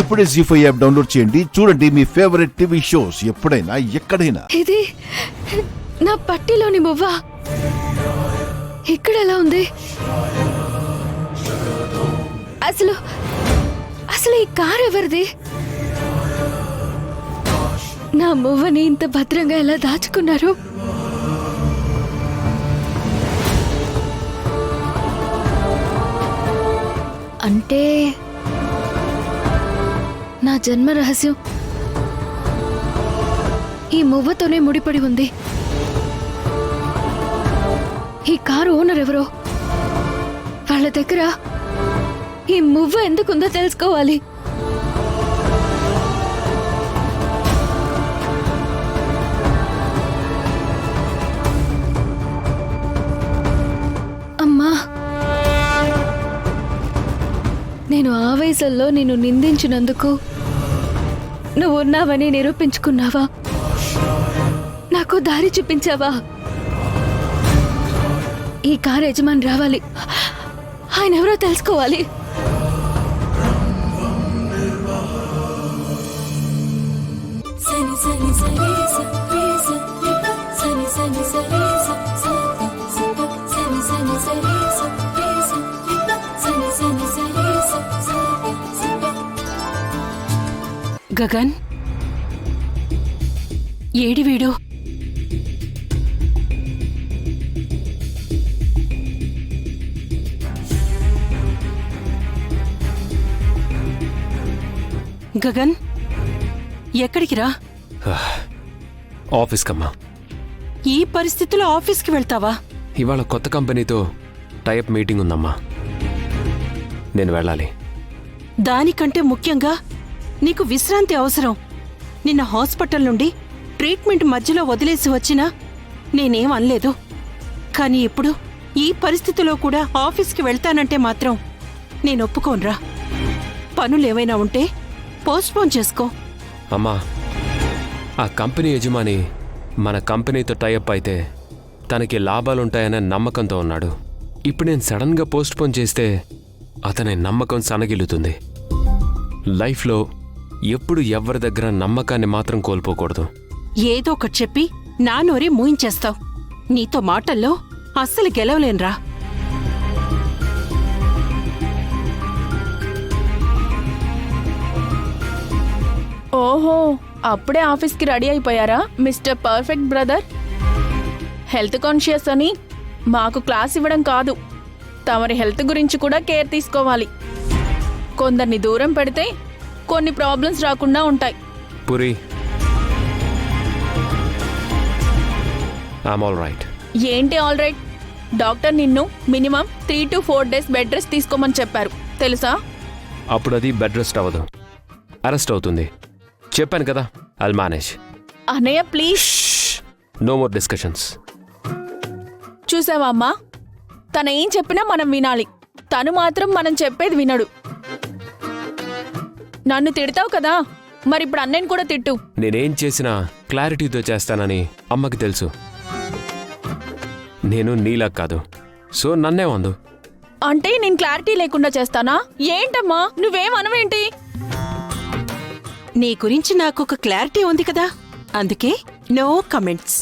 ఇప్పుడే జీ5 app download చేయండి. చూడండి మీ ఫేవరెట్ టీవీ షోస్ ఎప్పుడైనా ఎక్కడైనా. ఇది నా పట్టిలోని మువ్వ ఇక్కడ ఎలా ఉంది? అసలు అసలు ఈ కార్ ఎవరిది? నా మువ్వని ఇంత భద్రంగా ఎలా దాచుకున్నారు? అంటే నా జన్మ రహస్యం ఈ మువ్వతోనే ముడిపడి ఉంది. ఈ కారు ఓనర్ ఎవరో, వాళ్ళ దగ్గర ఈ మువ్వ ఎందుకుందో తెలుసుకోవాలి. అమ్మా, నేను ఆవేశంలో నిన్ను నిందించినందుకు నువ్వు ఉన్నావని నిరూపించుకున్నావా? నాకు దారి చూపించావా? ఈ కారు యజమాని రావాలి, ఆయన ఎవరో తెలుసుకోవాలి. గగన్, ఏడి వీడు? గగన్, ఎక్కడికి రా? ఆఫీస్కమ్మా. ఈ పరిస్థితిలో ఆఫీస్కి వెళ్తావా? ఇవాళ కొత్త కంపెనీతో టైప్ మీటింగ్ ఉందమ్మా, నేను వెళ్ళాలి. దానికంటే ముఖ్యంగా నీకు విశ్రాంతి అవసరం. నిన్న హాస్పిటల్ నుండి ట్రీట్మెంట్ మధ్యలో వదిలేసి వచ్చినా నేనేం అనలేదు. కానీ ఇప్పుడు ఈ పరిస్థితిలో కూడా ఆఫీస్కి వెళ్తానంటే మాత్రం నేను ఒప్పుకోనురా. పనులేమైనా ఉంటే పోస్ట్పోన్ చేసుకో. అమ్మా, ఆ కంపెనీ యజమాని మన కంపెనీతో టైఅప్ అయితే తనకి లాభాలుంటాయనే నమ్మకంతో ఉన్నాడు. ఇప్పుడు నేను సడన్గా పోస్ట్పోన్ చేస్తే అతని నమ్మకం సనగిల్లుతుంది. లైఫ్లో ఎప్పుడు ఎవరి దగ్గర నమ్మకాన్ని మాత్రం కోల్పోకూడదు. ఏదో ఒకటి చెప్పి నా నోరే మూయించేస్తావు. నీతో మాటల్లో అస్సలు గెలవలేనురా. ఓహో, అప్పుడే ఆఫీస్కి రెడీ అయిపోయారా mister perfect brother? Health conscious అని మాకు క్లాస్ ఇవ్వడం కాదు, తమరి హెల్త్ గురించి కూడా కేర్ తీసుకోవాలి. కొందరిని దూరం పెడితే కొన్ని ప్రాబ్లమ్స్ రాకుండా ఉంటాయి. పురి, ఐమ్ ఆల్ రైట్. ఏంటి ఆల్ రైట్? డాక్టర్ నిన్ను minimum 3 to 4 days bed rest తీసుకోమని చెప్పారు, తెలుసా? అప్పుడు అది బెడ్ రెస్ట్ అవ్వదు, అరెస్ట్ అవుతుంది. చెప్పాను కదా, ఐల్ మేనేజ్. అన్నయ్య ప్లీజ్. No more discussions. చూసావా అమ్మా, తన ఏం చెప్పినా మనం వినాలి, తను మాత్రం మనం చెప్పేది వినడు. నన్ను తిడతావు కదా, మరి ఇప్పుడు అన్నయ్యని కూడా తిట్టు. నేనేం చేసినా క్లారిటీతో చేస్తానని అమ్మకి తెలుసు. నేను నీలా కాదు, సో నన్నే వందు. అంటే నేను క్లారిటీ లేకుండా చేస్తానా? ఏంటమ్మా నువ్వేం అనవేంటి? నీ గురించి నాకొక క్లారిటీ ఉంది కదా, అందుకే నో కమెంట్స్.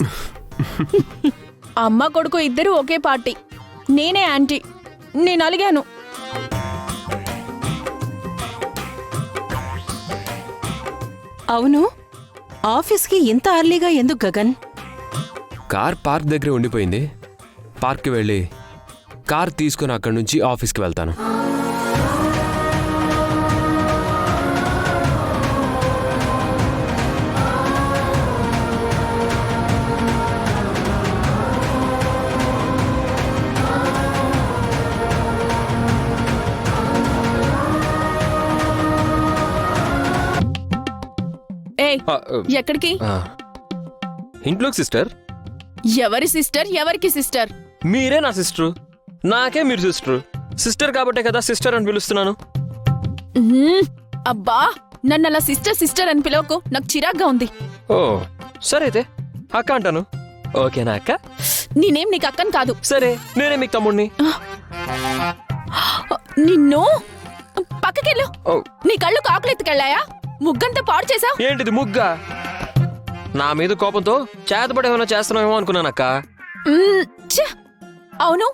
అమ్మ కొడుకు ఇద్దరు ఒకే పార్టీ, నేనే యాంటీ. నేను అలిగాను. అవును, ఆఫీస్కి ఇంత అర్లీగా ఎందుకు గగన్? కార్ పార్క్ దగ్గరే ఉండిపోయింది. పార్క్కి వెళ్ళి కార్ తీసుకుని అక్కడి నుంచి ఆఫీస్కి వెళ్తాను. ఎక్కడికి? ఇంట్లోకి సిస్టర్. ఎవరి సిస్టర్? ఎవరికి సిస్టర్? మీరే నా సిస్టరు, నాకే మీరు సిస్టరు. సిస్టర్ కాబట్టే కదా సిస్టర్ అని పిలుస్తున్నాను. అబ్బా, నన్ను అలా సిస్టర్ సిస్టర్ అని పిలవకు, నాకు చిరాగ్గా ఉంది. ఓ సరే అయితే అక్క అంటాను. ఓకేనా అక్క? నేనేం నీకు అక్కని కాదు. సరే, నేనే మీకు తమ్ముడిని. నిన్ను పక్కకెళ్ళు. ఓ. నీ కళ్ళు కాకులెత్తుకెళ్ళాయా? ముగ్గంతా పాడు చేసావు. ఏంటిది ముగ్గా? నా మీద కోపంతో చేతబడి ఏమైనా చేస్తున్నావేమో అనుకున్నానక్క. అవును,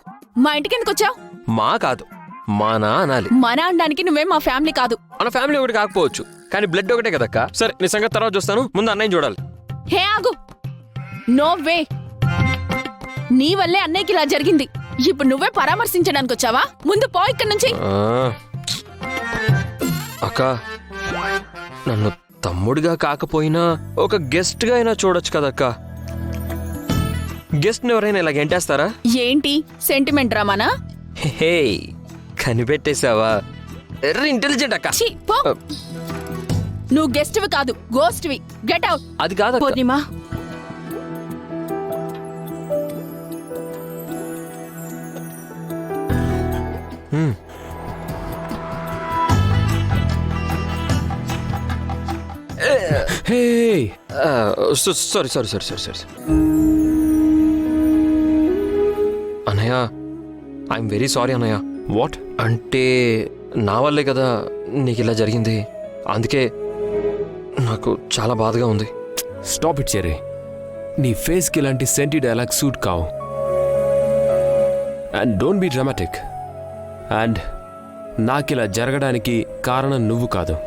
మా ఇంటికి ఎందుకు వచ్చావు? మా కాదు, మా నా అనాలి. మన అనడానికి నువ్వేం మా ఫ్యామిలీ కాదు. మన ఫ్యామిలీ ఒకటి కాకపోవచ్చు, కానీ బ్లడ్ ఒకటే కదక్క. సరే, నీ సంగతి తర్వాత చూస్తాను, ముందు అన్నయ్య చూడాలి. హే ఆగు, నో వే. నీ వల్లే అన్నయ్యకి ఇలా జరిగింది. ఇప్పుడు నువ్వే పరామర్శించడానికి వచ్చావా? ముందు పో ఇక్కడి నుంచి. ఆ, అక్క, నన్ను తమ్ముడిగా కాకపోయినా ఒక గెస్ట్ గా అయినా చూడొచ్చు కదక్క. గెస్ట్ ని ఎవరైనా ఇలా గెంటేస్తారా? ఏంటి సెంటిమెంట్ డ్రామానా? హే, కనిపెట్టేశావా? ఎర్ర ఇంటెలిజెంట్ అక్క. ఛీ, పో. నువ్వు గెస్ట్వి కాదు, గోస్ట్వి. Get out. అది కాదక్క. పూర్ణిమ, హ్మ్. హే సారీ అన్నయ్య, ఐఎమ్ వెరీ సారీ అన్నయ్య. వాట్? అంటే నా వల్లే కదా నీకు ఇలా జరిగింది, అందుకే నాకు చాలా బాధగా ఉంది. Stop it Cherry. నీ ఫేస్కి ఇలాంటి సెంటి డైలాగ్ సూట్ కావు. And don't be dramatic. And నాకిలా జరగడానికి కారణం నువ్వు కాదు,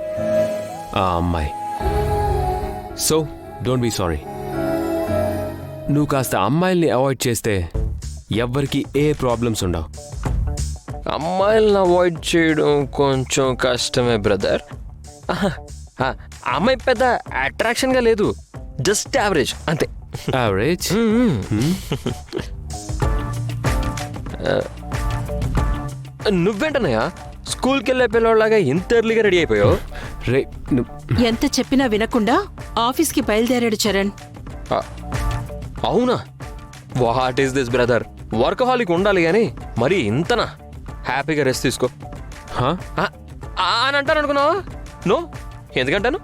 ఆ అమ్మాయి. So don't be sorry. నువ్వు కాస్త అమ్మాయిల్ని అవాయిడ్ చేస్తే ఎవ్వరికి ఏ ప్రాబ్లమ్స్ ఉండవు. అమ్మాయిలను అవాయిడ్ చేయడం కొంచెం కష్టమే బ్రదర్. అమ్మాయి పెద్ద అట్రాక్షన్గా లేదు, జస్ట్ యావరేజ్ అంతే. యావరేజ్? నువ్వేంటన్నయ్యా స్కూల్కి వెళ్ళే పిల్లవాళ్ళలాగా ఇంత ఎర్లీగా రెడీ అయిపోయావు? రే ఎంత చెప్పినా వినకుండా ఆఫీస్కి బయలుదేరాడు చరణ్. అవునా? What is this brother? Workaholic ఉండాలి కానీ మరి ఇంతనా? హ్యాపీగా రెస్ట్ తీసుకో అని అంటాను అనుకున్నావా? నో, ఎందుకంటాను?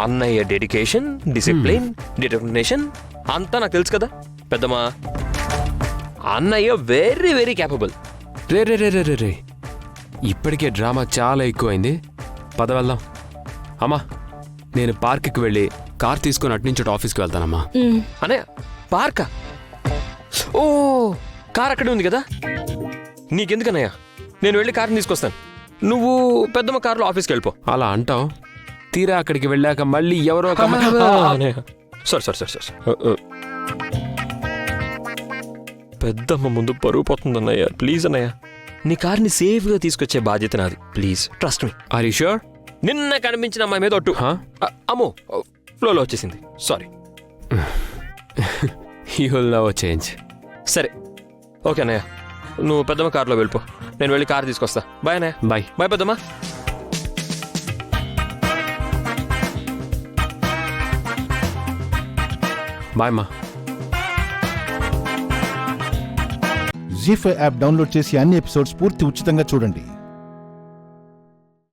అన్నయ్య డెడికేషన్, డిసిప్లిన్, డిటర్మినేషన్ అంతా నాకు తెలుసు కదా పెద్దమ్మా. అన్నయ్య వెరీ వెరీ క్యాపబుల్. రే రే రే రే రే రే ఇప్పటికే డ్రామా చాలా ఎక్కువైంది, పద వెళ్దాం. అమ్మా, నేను పార్క్కి వెళ్ళి కార్ తీసుకొని అట్నుంచి ఆఫీస్కి వెళ్తానమ్మా. అన్నయ్య పార్కా? ఓ, కార్ అక్కడే ఉంది కదా. నీకెందుకన్నయ్య, నేను వెళ్ళి కార్ని తీసుకొస్తాను, నువ్వు పెద్దమ్మ కార్లో ఆఫీస్కి వెళ్ళిపో. అలా అంటావు, తీరా అక్కడికి వెళ్ళాక మళ్ళీ ఎవరో ఒక సారీ పెద్దమ్మ ముందు పరువు పోతుందన్నయ్య. ప్లీజ్ అన్నయ్య, నీ కార్ని సేఫ్గా తీసుకొచ్చే బాధ్యత నాది. Please trust me. Are you sure? నిన్న కనిపించిన అమ్మాయి మీద ఒట్టు. అమ్మో, ఫ్లోలో వచ్చేసింది, sorry. You will never change. సరే ఓకే అన్నయ్య, నువ్వు పెద్దమ్మ కార్లో వెళ్ళిపో, నేను వెళ్ళి కార్ తీసుకొస్తా. బాయ్ అన్నయ్య. బాయ్. బాయ్ పెద్దమ్మ. బాయ్ మా. జీ5 యాప్ డౌన్లోడ్ చేసి అన్ని ఎపిసోడ్స్ పూర్తి ఉచితంగా చూడండి.